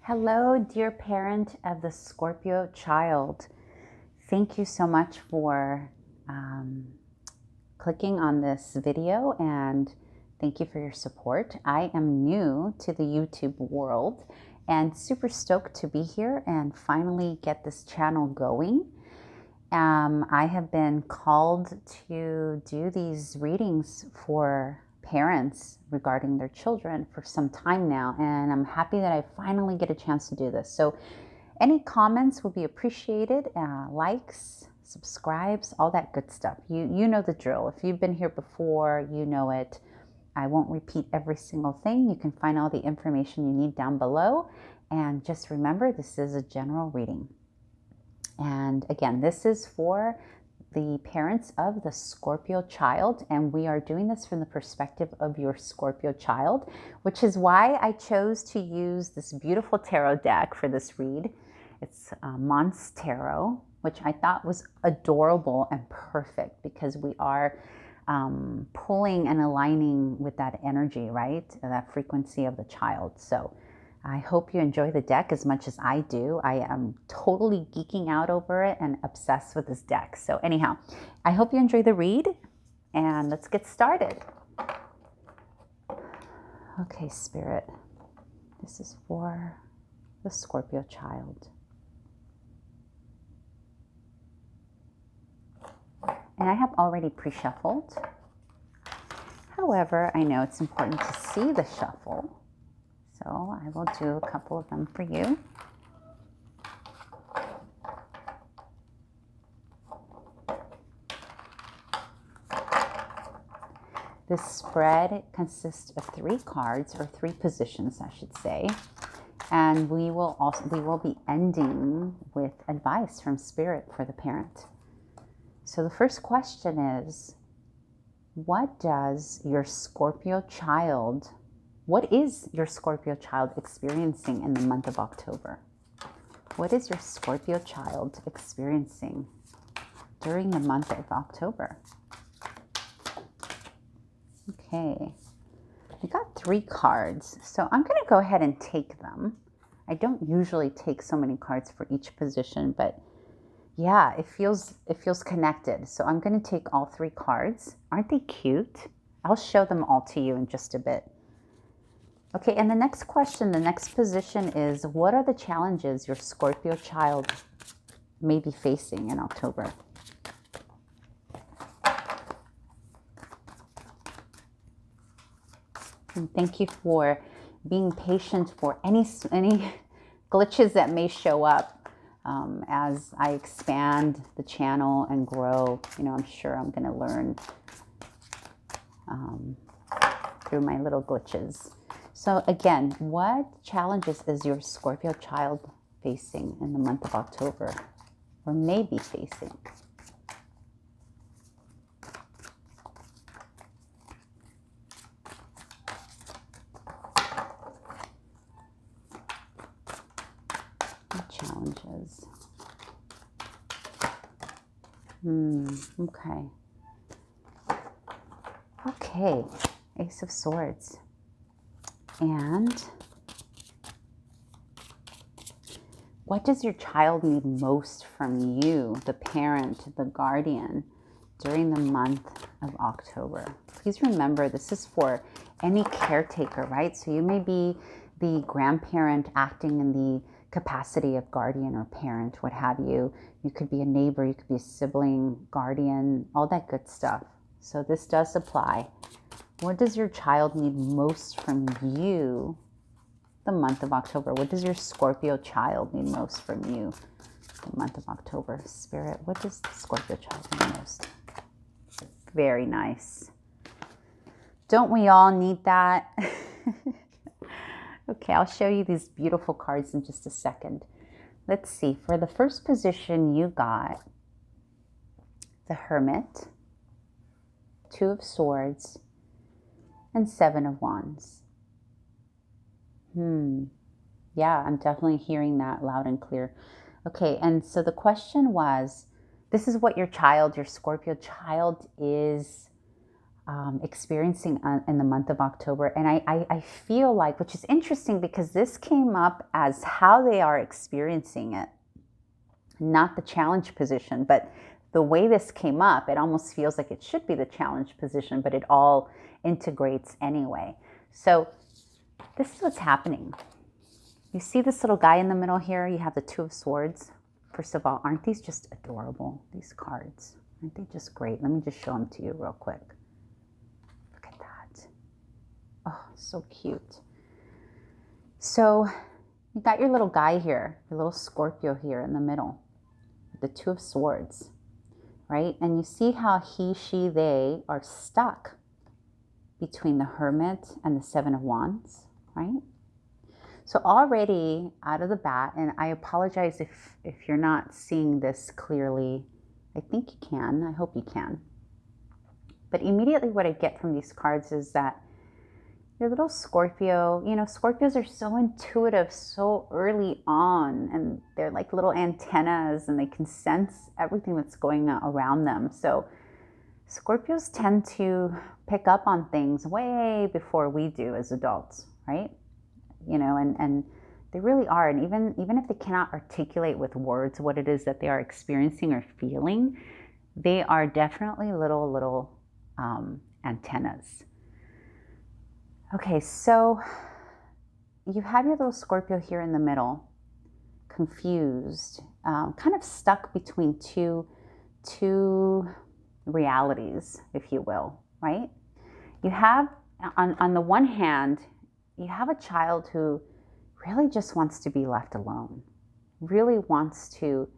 Hello, dear parent of the Scorpio child. Thank you so much for clicking on this video, and thank you for your support. I am new to the YouTube world and super stoked to be here and finally get this channel going. I have been called to do these readings for parents regarding their children for some time now, and I'm happy that I finally get a chance to do this. So any comments will be appreciated, likes, subscribes, all that good stuff. You know the drill. If you've been here before, you know it. I won't repeat every single thing. You can find all the information you need down below, and just remember, this is a general reading. And again, this is for the parents of the Scorpio child, and we are doing this from the perspective of your Scorpio child, which is why I chose to use this beautiful tarot deck for this read. It's Mons Tarot, which I thought was adorable and perfect because we are pulling and aligning with that energy, right? That frequency of the child. So I hope you enjoy the deck as much as I do. I am totally geeking out over it and obsessed with this deck. So anyhow, I hope you enjoy the read, and let's get started. Okay, Spirit, this is for the Scorpio child. And I have already pre-shuffled. However, I know it's important to see the shuffle, so I will do a couple of them for you. This spread consists of 3 cards, or 3 positions, I should say. And we will be ending with advice from Spirit for the parent. So the first question is, what is your Scorpio child experiencing in the month of October? What is your Scorpio child experiencing during the month of October? Okay, we got 3 cards, so I'm going to go ahead and take them. I don't usually take so many cards for each position, but yeah, it feels connected. So I'm going to take all 3 cards. Aren't they cute? I'll show them all to you in just a bit. Okay, and the next question, the next position is, what are the challenges your Scorpio child may be facing in October? And thank you for being patient for any glitches that may show up as I expand the channel and grow. You know, I'm sure I'm going to learn through my little glitches. So again, what challenges is your Scorpio child facing in the month of October, or may be facing? What challenges? Okay. Okay, Ace of Swords. And what does your child need most from you, the parent, the guardian, during the month of October? Please remember, this is for any caretaker, right? So you may be the grandparent acting in the capacity of guardian or parent, what have you. You could be a neighbor, you could be a sibling, guardian, all that good stuff. So this does apply. What does your child need most from you the month of October? What does your Scorpio child need most from you the month of October? Spirit, what does the Scorpio child need most? Very nice. Don't we all need that? Okay, I'll show you these beautiful cards in just a second. Let's see. For the first position, you got the Hermit, 2 of Swords, and 7 of Wands. Yeah, I'm definitely hearing that loud and clear. Okay, and so the question was, this is what your Scorpio child is experiencing in the month of October. And I feel like, which is interesting because this came up as how they are experiencing it, not the challenge position, but the way this came up, it almost feels like it should be the challenge position, but it all integrates anyway. So this is what's happening. You see this little guy in the middle here? You have the Two of Swords. First of all, aren't these just adorable, these cards? Aren't they just great? Let me just show them to you real quick. Look at that. Oh, so cute. So you got your little guy here, your little Scorpio here in the middle, with the Two of Swords, right? And you see how he, she, they are stuck between the Hermit and the Seven of Wands, right? So already out of the bat, and I apologize if you're not seeing this clearly. I think you can. I hope you can. But immediately what I get from these cards is that your little Scorpio, you know, Scorpios are so intuitive so early on, and they're like little antennas, and they can sense everything that's going on around them. So Scorpios tend to pick up on things way before we do as adults, right? You know, and they really are. And even if they cannot articulate with words what it is that they are experiencing or feeling, they are definitely little antennas. Okay, so you have your little Scorpio here in the middle, confused, kind of stuck between two realities, if you will, right? You have, on the one hand, you have a child who really just wants to be left alone, really wants to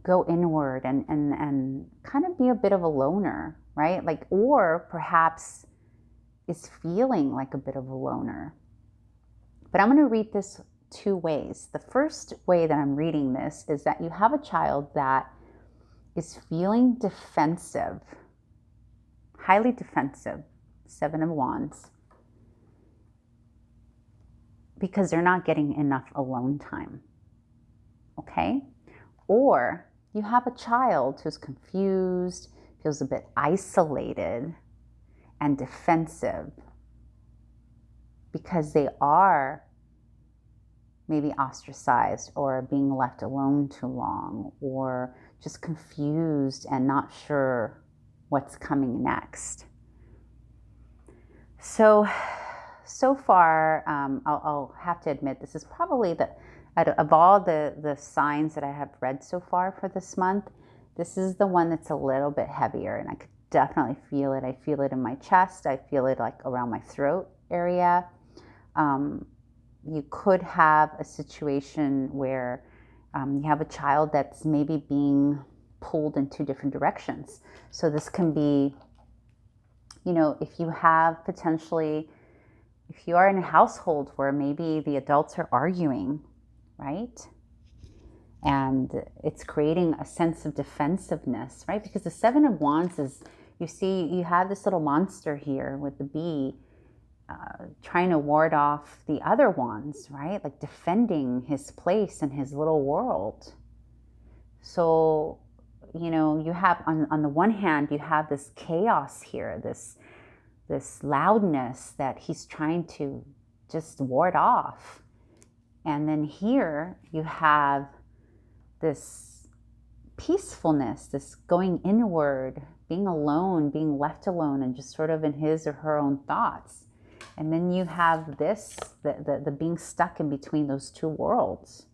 go inward and kind of be a bit of a loner, right? Like, or perhaps is feeling like a bit of a loner. But I'm going to read this two ways. The first way that I'm reading this is that you have a child that is feeling defensive, highly defensive, Seven of Wands, because they're not getting enough alone time, okay? Or you have a child who's confused, feels a bit isolated and defensive because they are maybe ostracized or being left alone too long, or just confused and not sure what's coming next. So far, I'll have to admit, this is probably of all the signs that I have read so far for this month, this is the one that's a little bit heavier, and I could definitely feel it. I feel it in my chest. I feel it like around my throat area. You could have a situation where you have a child that's maybe being pulled in two different directions. So this can be, you know, if you have potentially, if you are in a household where maybe the adults are arguing, right? And it's creating a sense of defensiveness, right? Because the Seven of Wands is, you see, you have this little monster here with the bee trying to ward off the other wands, right? Like defending his place in his little world. So, you know, you have, on the one hand, you have this chaos here, this loudness that he's trying to just ward off. And then here you have this peacefulness, this going inward, being alone, being left alone, and just sort of in his or her own thoughts. And then you have this, the being stuck in between those two worlds,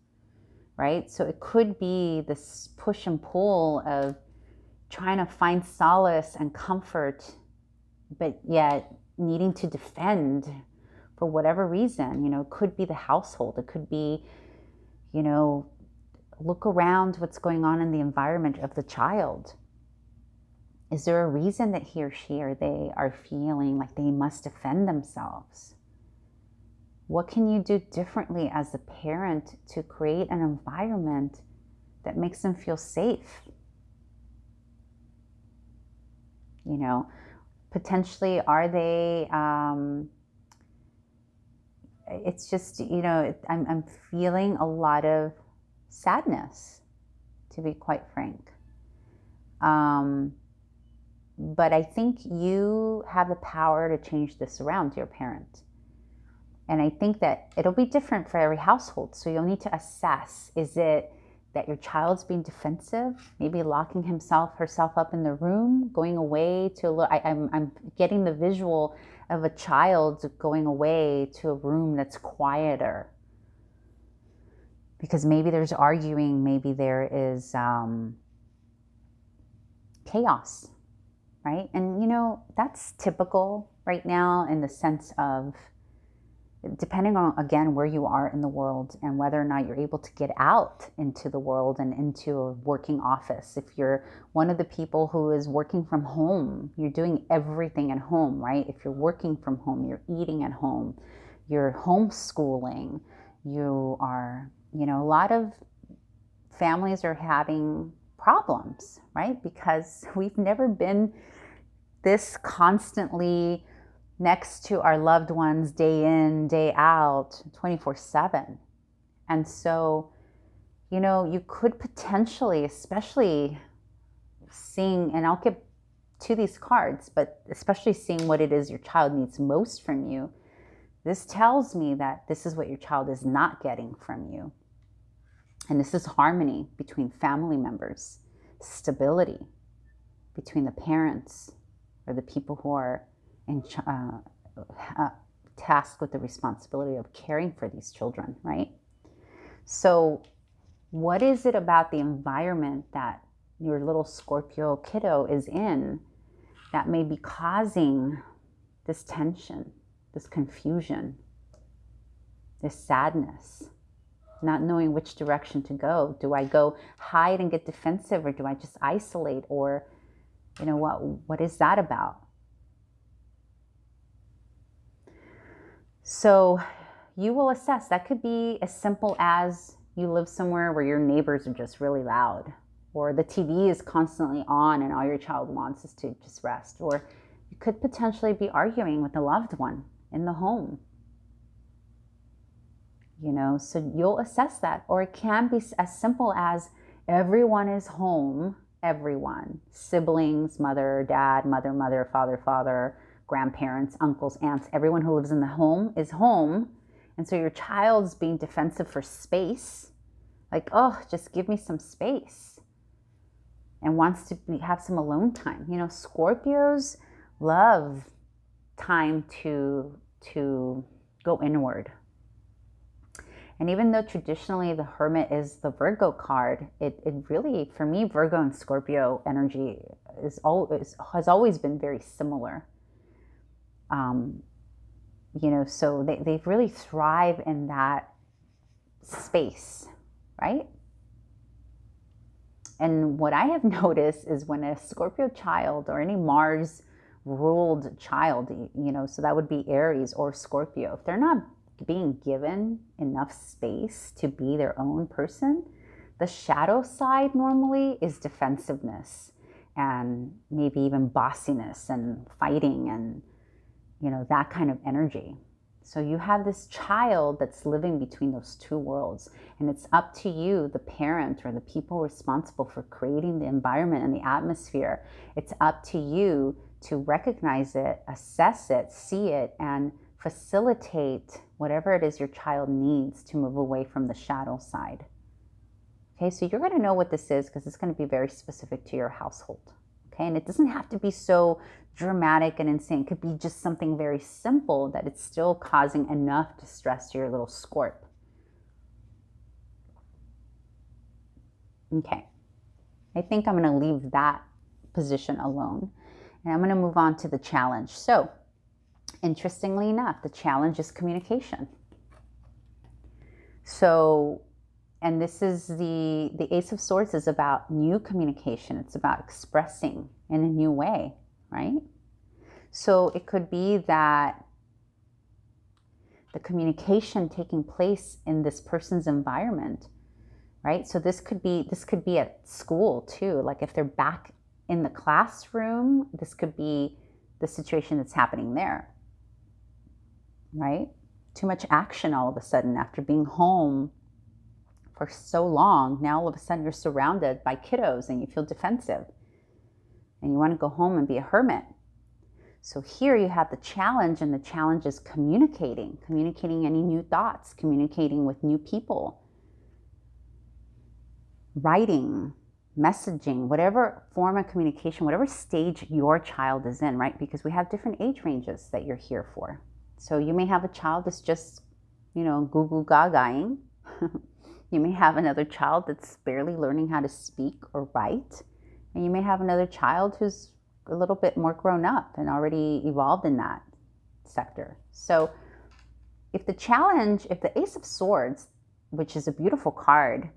right? So it could be this push and pull of trying to find solace and comfort, but yet needing to defend for whatever reason. You know, it could be the household. It could be, you know, look around what's going on in the environment of the child. Is there a reason that he or she or they are feeling like they must defend themselves? What can you do differently as a parent to create an environment that makes them feel safe? You know, potentially, are they, it's just, you know, I'm feeling a lot of sadness, to be quite frank. But I think you have the power to change this around, your parent. And I think that it'll be different for every household. So you'll need to assess, is it that your child's being defensive, maybe locking herself up in the room, going away to I'm getting the visual of a child going away to a room that's quieter. Because maybe there's arguing, maybe there is chaos, right? And that's typical right now in the sense of, depending on, again, where you are in the world and whether or not you're able to get out into the world and into a working office. If you're one of the people who is working from home, you're doing everything at home, right? If you're working from home, you're eating at home, you're homeschooling, you are, a lot of families are having problems, right? Because we've never been this constantly next to our loved ones day in, day out, 24/7. And so, you could potentially, especially seeing, and I'll get to these cards, but especially seeing what it is your child needs most from you, this tells me that this is what your child is not getting from you. And this is harmony between family members, stability between the parents or the people who are tasked with the responsibility of caring for these children, right? So what is it about the environment that your little Scorpio kiddo is in that may be causing this tension, this confusion, this sadness, not knowing which direction to go? Do I go hide and get defensive, or do I just isolate? Or, what is that about? So you will assess. That could be as simple as you live somewhere where your neighbors are just really loud, or the TV is constantly on and all your child wants is to just rest. Or you could potentially be arguing with a loved one in the home. So you'll assess that. Or it can be as simple as everyone is home, everyone, siblings, mother, dad, mother, father, grandparents, uncles, aunts, everyone who lives in the home is home. And so your child's being defensive for space, like, oh, just give me some space, and wants to have some alone time. Scorpios love time to go inward. And even though traditionally the Hermit is the Virgo card, it really, for me, Virgo and Scorpio energy has always been very similar. So they really thrive in that space, right? And what I have noticed is when a Scorpio child or any Mars ruled child, so that would be Aries or Scorpio, if they're not being given enough space to be their own person, the shadow side normally is defensiveness and maybe even bossiness and fighting and, that kind of energy. So you have this child that's living between those two worlds, and it's up to you, the parent or the people responsible for creating the environment and the atmosphere. It's up to you to recognize it, assess it, see it, and facilitate whatever it is your child needs to move away from the shadow side. Okay, so you're going to know what this is because it's going to be very specific to your household. Okay, and it doesn't have to be so dramatic and insane. It could be just something very simple that it's still causing enough distress to your little Scorp. Okay, I think I'm going to leave that position alone, and I'm going to move on to the challenge. So interestingly enough, the challenge is communication. So, and this is the Ace of Swords is about new communication. It's about expressing in a new way, right? So it could be that the communication taking place in this person's environment, right? So this could be at school too. Like if they're back in the classroom, this could be the situation that's happening there, right? Too much action all of a sudden after being home for so long. Now all of a sudden you're surrounded by kiddos and you feel defensive. and you want to go home and be a hermit. So here you have the challenge, and the challenge is communicating any new thoughts, communicating with new people, writing, messaging, whatever form of communication, whatever stage your child is in, right? Because we have different age ranges that you're here for. So you may have a child that's just, goo goo gagaing. You may have another child that's barely learning how to speak or write. And you may have another child who's a little bit more grown up and already evolved in that sector. So if the Ace of Swords, which is a beautiful card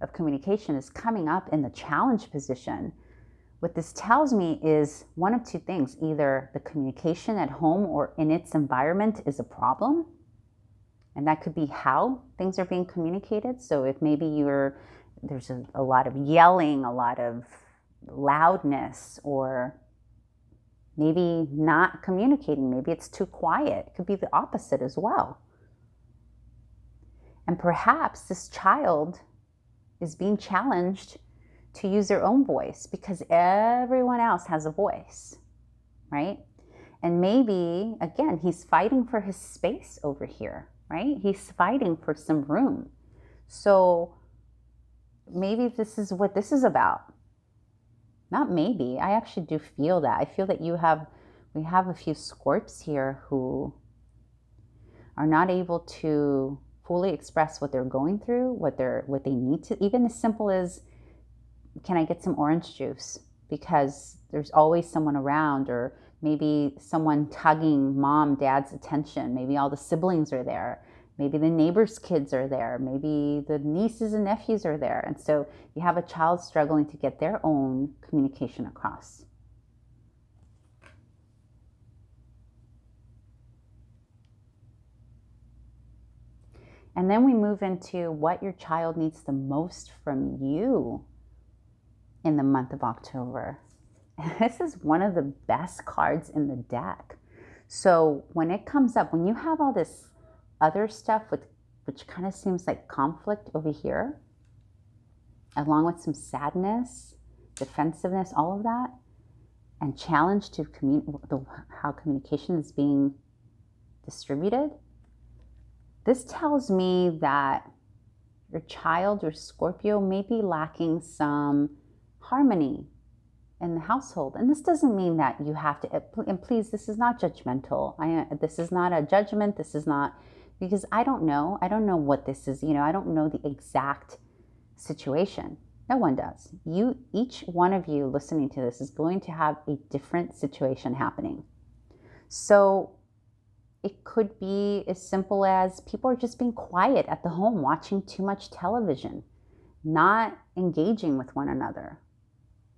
of communication, is coming up in the challenge position, what this tells me is one of two things. Either the communication at home or in its environment is a problem, and that could be how things are being communicated. So if maybe there's a lot of yelling, a lot of loudness, or maybe not communicating, maybe it's too quiet. It could be the opposite as well. And perhaps this child is being challenged to use their own voice because everyone else has a voice, right? And maybe, again, he's fighting for his space over here, right? He's fighting for some room. So maybe this is what this is about. Not maybe, I actually do feel that. I feel that we have a few Scorps here who are not able to fully express what they're going through, what they need to, even as simple as, can I get some orange juice? Because there's always someone around, or maybe someone tugging mom, dad's attention. Maybe all the siblings are there. Maybe the neighbors' kids are there. Maybe the nieces and nephews are there. And so you have a child struggling to get their own communication across. And then we move into what your child needs the most from you in the month of October. And this is one of the best cards in the deck. So when it comes up, when you have all this other stuff which kind of seems like conflict over here, along with some sadness, defensiveness, all of that, and challenge to how communication is being distributed, this tells me that your child, your Scorpio, may be lacking some harmony in the household. And this doesn't mean that you have to, and please, this is not judgmental. This is not a judgment. This is not, because I don't know what this is. I don't know the exact situation. No one does. Each one of you listening to this is going to have a different situation happening. So it could be as simple as people are just being quiet at the home, watching too much television, not engaging with one another,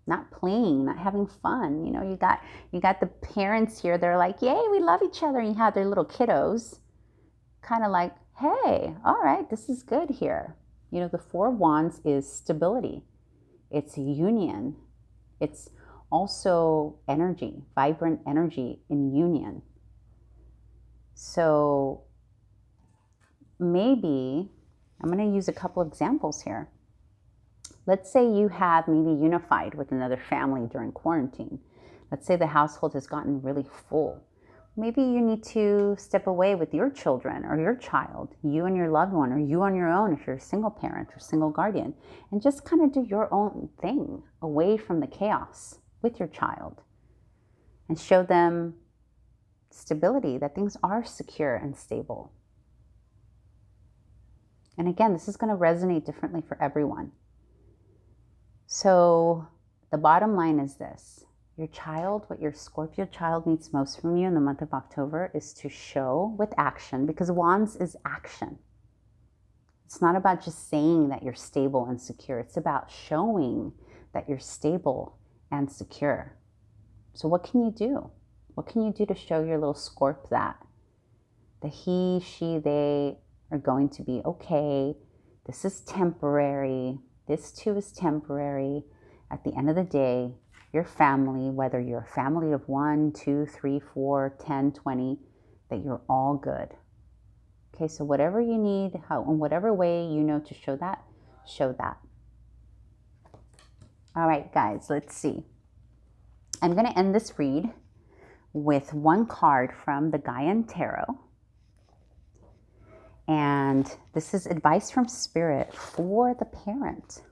not playing, not having fun. You got the parents here. They're like, yay, we love each other. And you have their little kiddos kind of like, hey, all right, this is good here. The Four of Wands is stability. It's union. It's also energy, vibrant energy in union. So maybe, I'm going to use a couple examples here. Let's say you have maybe unified with another family during quarantine. Let's say the household has gotten really full. Maybe you need to step away with your children or your child, you and your loved one, or you on your own if you're a single parent or single guardian, and just kind of do your own thing away from the chaos with your child and show them stability, that things are secure and stable. And again, this is going to resonate differently for everyone. So the bottom line is this. Your child, what your Scorpio child needs most from you in the month of October is to show with action, because Wands is action. It's not about just saying that you're stable and secure. It's about showing that you're stable and secure. So what can you do? What can you do to show your little Scorp that he, she, they are going to be okay? This is temporary. This too is temporary. At the end of the day, your family, whether you're a family of 1, 2, 3, 4, 10, 20, that you're all good. Okay, so whatever you need, in whatever way to show that, show that. All right, guys, let's see. I'm going to end this read with one card from the Gaian Tarot. And this is advice from Spirit for the parent.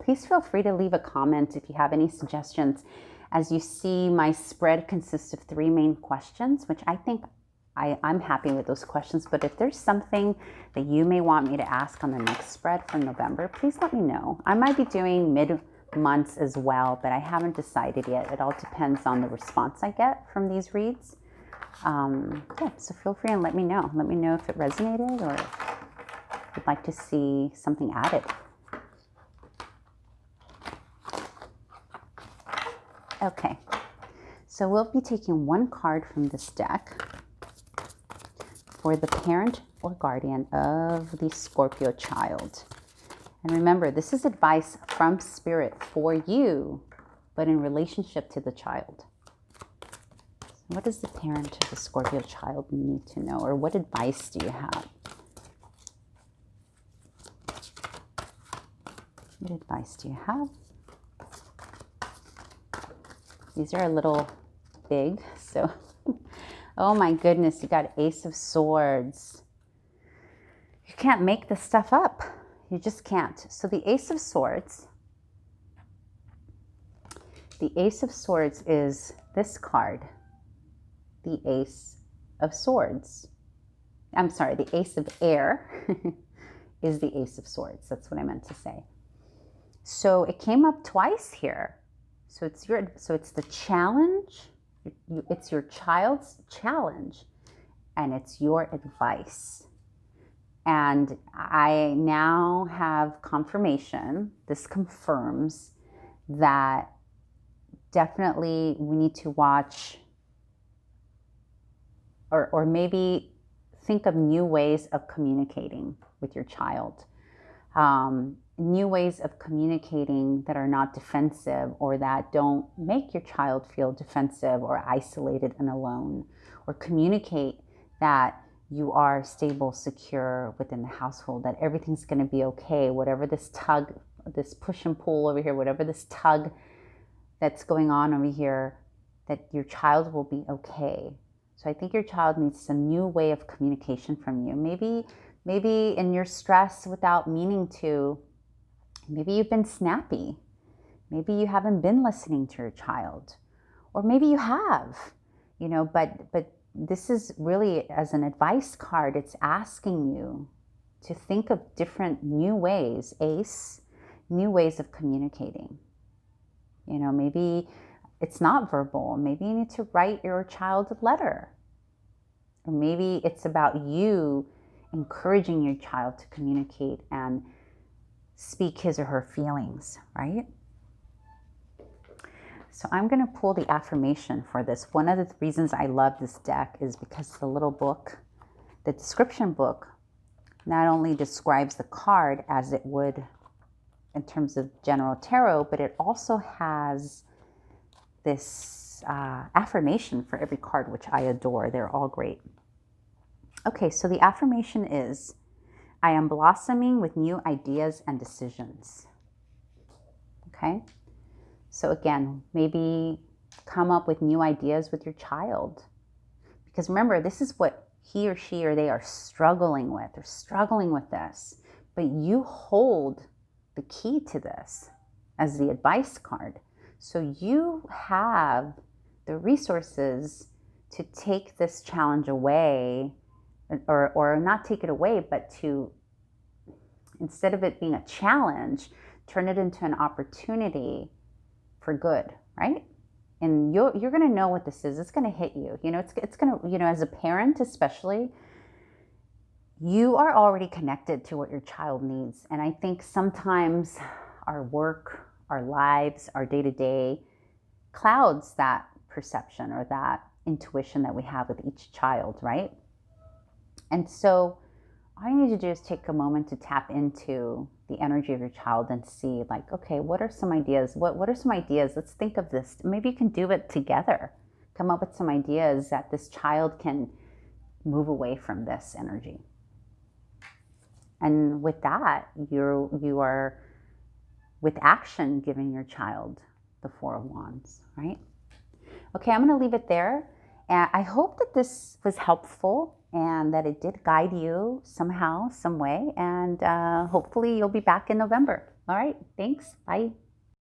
Please feel free to leave a comment if you have any suggestions. As you see, my spread consists of 3 main questions, which I think I'm happy with those questions. But if there's something that you may want me to ask on the next spread for November, please let me know. I might be doing mid-months as well, but I haven't decided yet. It all depends on the response I get from these reads. Yeah, so feel free and let me know. Let me know if it resonated or if you'd like to see something added. Okay, so we'll be taking one card from this deck for the parent or guardian of the Scorpio child. And remember, this is advice from Spirit for you, but in relationship to the child. So what does the parent of the Scorpio child need to know, or what advice do you have? What advice do you have? These are a little big, so oh my goodness, you got Ace of Swords. You can't make this stuff up. You just can't. So the Ace of Swords is this card, the Ace of Swords. I'm sorry, the Ace of Air is the Ace of Swords. That's what I meant to say. So it came up twice here. So it's the challenge, it's your child's challenge, and it's your advice. And I now have confirmation, this confirms that definitely we need to watch or maybe think of new ways of communicating with your child. New ways of communicating that are not defensive or that don't make your child feel defensive or isolated and alone, or communicate that you are stable, secure within the household, that everything's going to be okay, whatever this tug, this push and pull over here, whatever this tug that's going on over here, that your child will be okay. So I think your child needs a new way of communication from you. Maybe in your stress without meaning to, maybe you've been snappy. Maybe you haven't been listening to your child. Or maybe you have, but this is really, as an advice card, it's asking you to think of different new ways, Ace, new ways of communicating. Maybe it's not verbal. Maybe you need to write your child a letter. Or maybe it's about you encouraging your child to communicate and speak his or her feelings, right? So I'm going to pull the affirmation for this. One of the reasons I love this deck is because the little book, the description book, not only describes the card as it would in terms of general tarot, but it also has this affirmation for every card, which I adore. They're all great. Okay, so the affirmation is, I am blossoming with new ideas and decisions. Okay, so again, maybe come up with new ideas with your child. Because remember, this is what he or she or they are struggling with. They're struggling with this. But you hold the key to this as the advice card. So you have the resources to take this challenge away, or not take it away, but to, instead of it being a challenge, turn it into an opportunity for good, right? And you're going to know what this is. It's going to hit you. It's going to, as a parent especially, you are already connected to what your child needs. And I think sometimes our work, our lives, our day-to-day clouds that perception or that intuition that we have with each child, right? And so all you need to do is take a moment to tap into the energy of your child and see, like, okay, what are some ideas? What are some ideas? Let's think of this. Maybe you can do it together. Come up with some ideas that this child can move away from this energy. And with that, you are with action giving your child the Four of Wands, right? Okay, I'm going to leave it there. And I hope that this was helpful and that it did guide you somehow, some way. And hopefully you'll be back in November. All right, thanks. Bye.